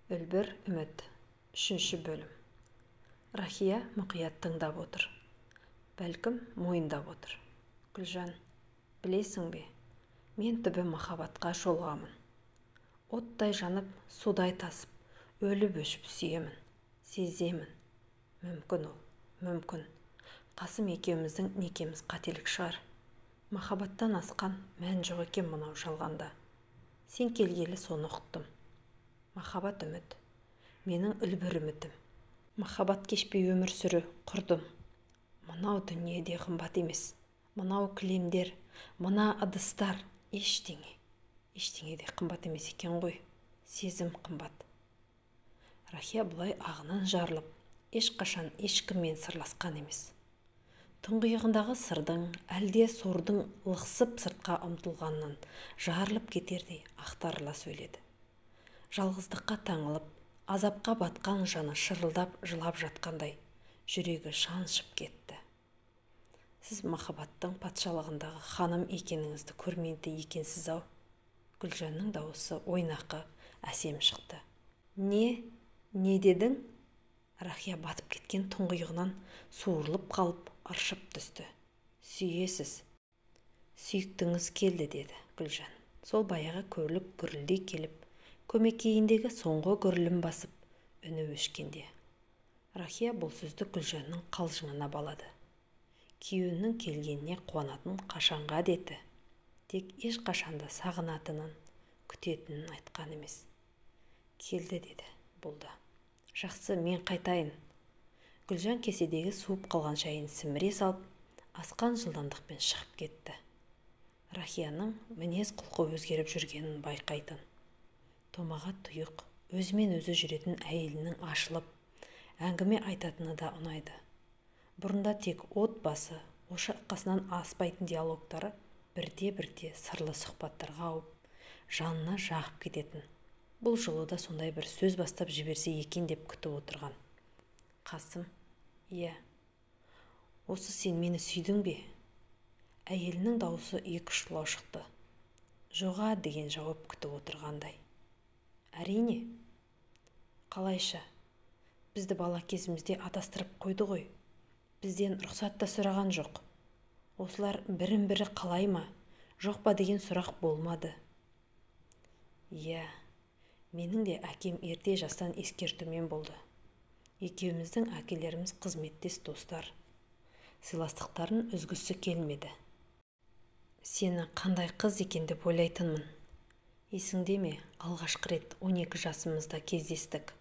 Өлбір үміт. 3 бөлім. Рахия мұқият тыңдап отыр. Бәлкім мойындап отыр. Гүлжан, білесің бе, мен түбі махаббатқа шолғамын. Оттай жанып, судай тасып, өліп-өшіп сүйемін, сеземін. Мүмкін ол, мүмкін. Қасым екеуміздің некеміз қателік шығар. Махаббаттан асқан мән жоқ екен мынау жалғанда. Сен келгелі соны ұқтым. Махаббат үміт. Менің үлбір үмітім. Махаббат кешпей өмір сүру құрдым. Мынау дүниеде қымбат емес. Мынау кілемдер, мына ыдыстар, ештеңе де қымбат емес екен ғой. Сезім қымбат. Рахия бұлай ағынан жарылып, ешқашан ешкіммен сырласқан емес. Тұңғиығындағы сырдың, әлде сордың лықсып сыртқа ұмтылғаннан жарылып кетердей ақтарыла сөйледі. Жалғыздыққа таңылып, азапқа батқан жаны шырылдап жылап жатқандай, жүрегі шаншып кетті. Сіз махаббаттың патшалығындағы ханым екеніңізді көрмейді екенсіз-ау. Гүлжанның дауысы ойнақы, әсем шықты. Не дедің? Рахия батып кеткен тұңғиығынан суырылып қалып, ыршып түсті. Сүйесіз. Сүйіктіңіз келді, деді Гүлжан. Сол баяғы көрлік гүрілдей келіп, көмекейіндегі соңғы гүрілін басып, үні өшкенде. Рахия бұл сөзді Гүлжанның қалжыңына балады. Күйеуінің келгеніне қуанатын қашанға деті, тек ешқашанда сағынатынын, күтетінін айтқан емес. Келді, деді бұлда. Жақсы, мен қайтайын. Гүлжан кеседегі суып қалған шайын сіміре салып, асқан жылдамдықпен шығып кетті. Рахияның мінез құлқы өзгеріп жүргенін байқайтын. Томаға тұйық, өзімен өзі жүретін әйелінің ашылып, әңгіме айтатыны да ұнайды. Бұрында тек от басы, ошаққасынан аспайтын диалогтары бірте-бірте сырлы сұхбаттарға ауып, жанына жағып кететін. Бұл жолы да сондай бір сөз бастап жіберсе екен деп күтіп отырған. Қасым, иә, осы сен мені сүйдің бе? Әйелінің дауысы екі-үштілау шықты. Жоға деген жауап күтіп отырғандай. Әрине. Қалайша? Бізді бала кезімізде атастырып қойды ғой. Бізден рұқсат та сұраған жоқ. Осылар бірін-бірі қалай ма, жоқ па деген сұрақ болмады. Иә, менің де әкем ерте жастан ескертумен болды. Екеуміздің әкелеріміз қызметтес достар. Сыйластықтарын үзгісі келмеді. Сені қандай қыз екен деп ойлайтынмын. Есіңде ме, алғашқы рет 12 жасымызда кездестік.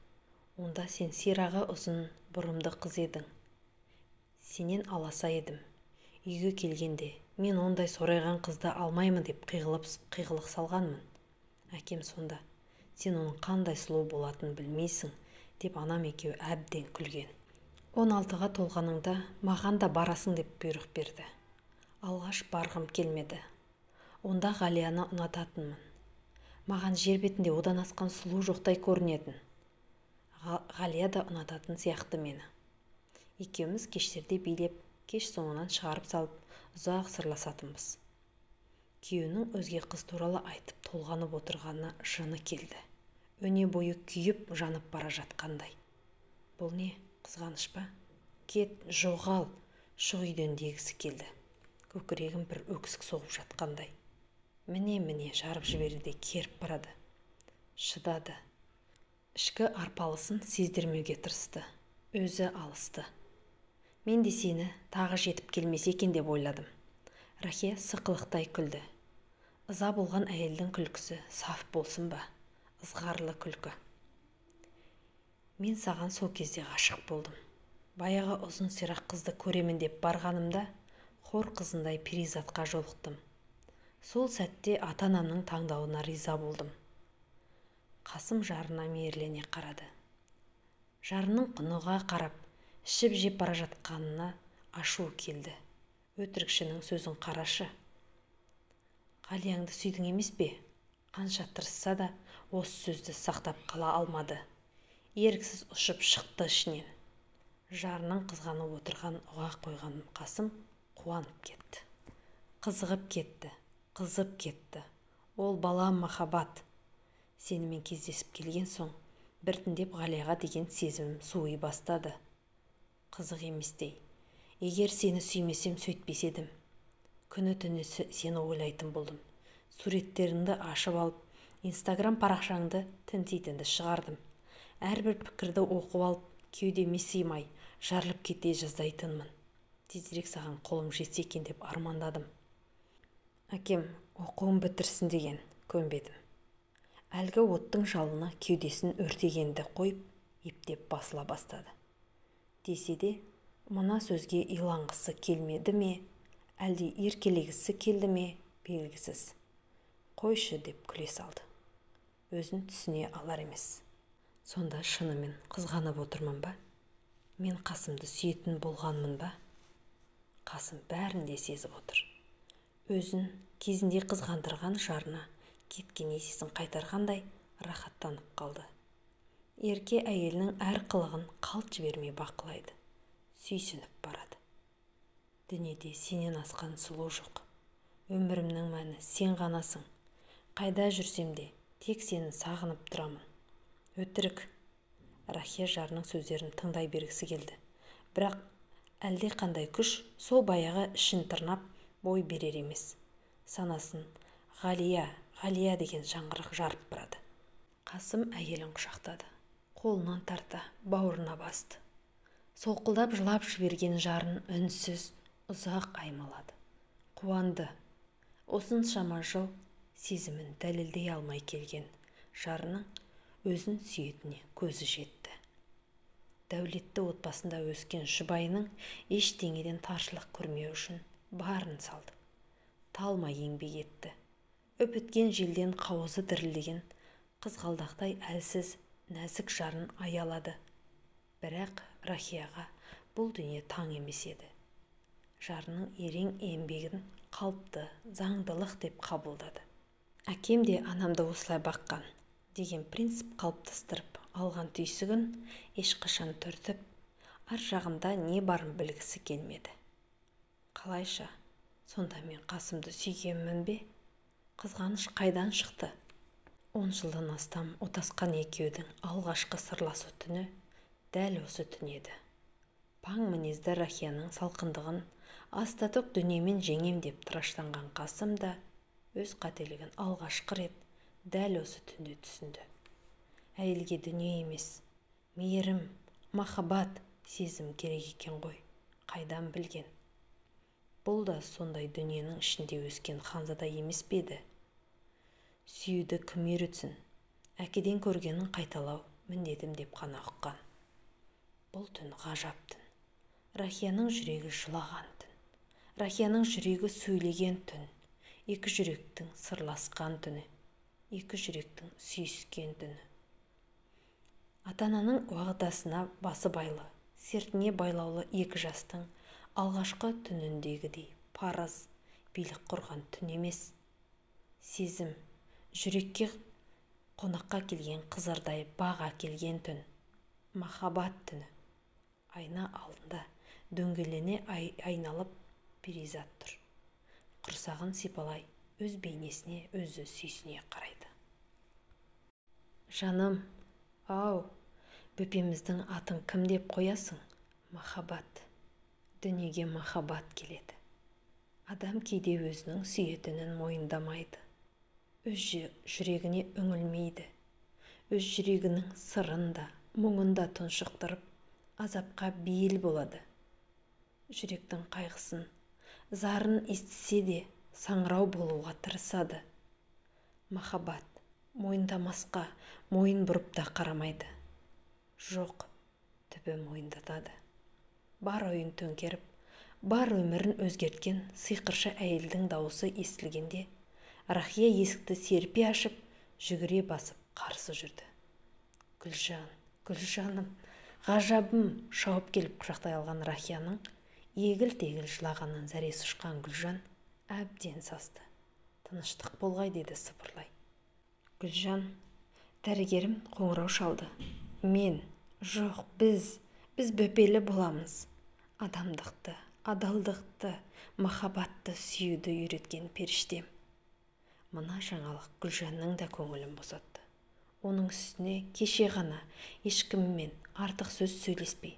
Онда сен сирағы ұзын, бұрымды қыз едің. Сенен аласа едім. Үйге келгенде, мен ондай сорайған қызды алмаймын деп қиғылық салғанмын. Әкем сонда, сен оның қандай сұлу болатынын білмейсің, деп анам екеуі әбден күлген. 16-ға толғаныңда маған да барасың деп бұйрық берді. Алғаш барғым келмеді. Онда Ғалияны ұнататынмын. Маған жер бетінде одан асқан сұлу жоқтай көрінетін. Ғалия да ұнататын сияқты мені. Екеуміз кештерде билеп, кеш соңынан шығарып салып, ұзақ сырласатынбыз. Күйеуінің өзге қыз туралы айтып толғанып отырғанына жыны келді. Өне бойы күйіп, жанып бара жатқандай. Бұл не, қызғаныш па? Кет, жоғал, шық үйден дегісі келді. Көкірегім бір өксік соғып жатқандай. Міне жарып жіберді, керіп барады. Шыдады. Ішкі арпалысын сездірмеуге тырысты. Өзі алысты. Мен де сені тағы жетіп келмес екен деп ойладым. Рахия сықылықтай күлді. Ыза болған әйелдің күлкісі саф болсын ба? Ызғарлы күлкі. Мен саған сол кезде ғашық болдым. Баяғы ұзын сирақ қызды көремін деп барғанымда, хор қызындай перизатқа жолықтым. Сол сәтте ата-анамның таңдауына риза болдым. Қасым жарына мейірлене қарады. Жарының құныға қарап, ішіп жеп бара жатқанына ашу келді. Өтірікшінің сөзін қарашы. Ғалияңды сүйдің емес пе? Қанша тырысса да осы сөзді сақтап қала алмады. Еріксіз ұшып шықты ішінен. Жарының қызғанып отырған ұға қойған Қасым қуанып кетті. Қызығып кетті. Қызып кетті. Ол балам махаббат. Сенімен кездесіп келген соң, Біртіндеп Ғалияға деген сезімім суый бастады. Қызық еместей. Егер сені сүймесем сөйтпес едім. Күні-түні сені ойлайтын болдым. Суреттеріңді ашып алып, Инстаграм парақшаңды тінтейтінді шығардым. Әрбір пікірді оқып алып, кеудеме сыймай, жарылып кете жаздайтынмын. Тезірек саған қолым жетсе екен деп армандадым. Әкем оқуын бітірсін деген көнбедім. Әлгі оттың жалына кеудесін өртегенді қойып, ептеп басыла бастады. Десе де, мына сөзге иланғысы келмеді ме, әлде еркелегісі келді ме, белгісіз. Қойшы деп күле салды. Өзін түсіне алар емес. Сонда шынымен қызғанып отырмын ба? Мен Қасымды сүйетін болғанмын ба? Қасым бәрін де сезіп отыр. Өзін кезінде қызғандырған жарына кеткен есесін қайтарғандай рахаттанып қалды. Ерке әйелінің әр қылығын қалт жібермей бақылайды. Сүйсініп барады. Дүниеде сенен асқан сұлу жоқ. Өмірімнің мәні сен ғанасың. Қайда жүрсем де тек сені сағынып тұрамын. Өтірік. Рахия жарының сөздерін тыңдай бергісі келді. Бірақ әлде қандай күш сол баяғы ішін тырнап бой берер емес. Санасын Ғалия, Ғалия деген жаңғырық жарып барады. Қасым әйелін құшақтады. Қолынан тарта, бауырына басты. Солқылдап жылап жіберген жарын үнсіз, ұзақ аймалады. Қуанды. Осыншама жыл сезімін дәлелдей алмай келген жарының өзін сүйетіне көзі жетті. Дәулетті отбасында өскен жұбайының ештеңеден таршылық көрмеу үшін барын салды. Талмай еңбек етті. Өпіткен желден қауызы дірілдеген қызғалдақтай әлсіз, нәзік жарын аялады. Бірақ Рахияға бұл дүние таң емес еді. Жарының ерең еңбегін қалыпты, заңдылық деп қабылдады. Әкем де анамды осылай баққан деген принцип қалыптастырып алған түйсігін ешқашан түртіп, ар жағында не барын білгісі келмеді. Қалайша, сонда мен Қасымды сүйгенмін бе? Қызғаныш қайдан шықты? 10 жылдан астам отасқан екеудің алғашқы сырласу түні дәл осы түн еді. Паң мінезді Рахияның салқындығын астатық дүниемен жеңем деп тыраштанған Қасым да өз қателігін алғашқы рет дәл осы түнде түсінді. Әйелге дүние емес, мейірім, махаббат, сезім керек екен ғой. Қайдан білген? Бұл да сондай дүниенің ішінде өскен ханзада емес пе еді? Сүюді кім үйретсін? Әкеден көргенін қайталау міндетім деп қана ұққан. Бұл түн ғажап түн. Рахияның жүрегі жылаған түн. Рахияның жүрегі сөйлеген түн. Екі жүректің сырласқан түні. Екі жүректің сүйіскен түні. Ата-ананың уағдасына басы байлы, сертіне байлаулы екі жастың алғашқы түніндегідей парыз, билік құрған түн емес. Сезім, жүрекке қонаққа келген қызардай баға келген түн. Махаббат түні. Айна алдында дөңгелене айналып перизат тұр. Құрсағын сипалай, өз бейнесіне өзі сүйсіне қарайды. Жаным, ау, бөпеміздің атын кім деп қоясың? Махаббат. Дүниеге махаббат келеді. Адам кейде өзінің сүйетінін мойындамайды. Өз жүрегіне үңілмейді. Өз жүрегінің сырын да, мұңын да тұншықтырып, азапқа бейіл болады. Жүректің қайғысын, зарын естісе де саңырау болуға тырысады. Махаббат мойындамасқа мойын бұрып та қарамайды. Жоқ, түбі мойындатады. Бар ойын төңкеріп, бар өмірін өзгерткен сиқыршы әйелдің дауысы естілгенде, Рахия есікті серпе ашып, жүгіре басып қарсы жүрді. Гүлжан, Гүлжаным, ғажабым, шауып келіп құшақтай алған Рахияның егіл-тегіл жылағаннан зәресі ұшқан Гүлжан әбден састы. Тыныштық болғай деді сыбырлай. Гүлжан, дәрігерім қоңырау шалды. Мен, жоқ, біз бөпелі боламыз. Адамдықты, адалдықты, махаббатты сүюді үйреткен періштем. Мына жаңалық Гүлжанның да көңілін босатты. Оның үстіне кеше ғана ешкіммен артық сөз сөйлеспей,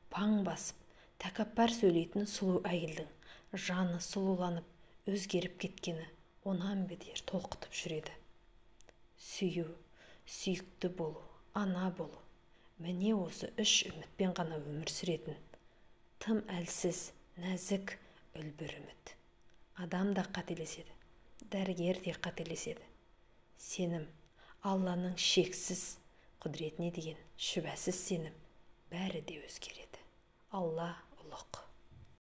паң басып, тәкаппар сөйлейтін сұлу әйелдің жаны сұлуланып, өзгеріп кеткені онан бетер толқытып жүреді. Сүю, сүйікті болу, ана болу, міне осы үш үмітпен ғана өмір сүретін. Тым әлсіз, нәзік, үлбір үміт. Адам да қателеседі, дәрігер де қателеседі. Сенім, Алланың шексіз құдіретіне деген шүбәсіз сенім, бәрі де өзгереді. Алла ұлық.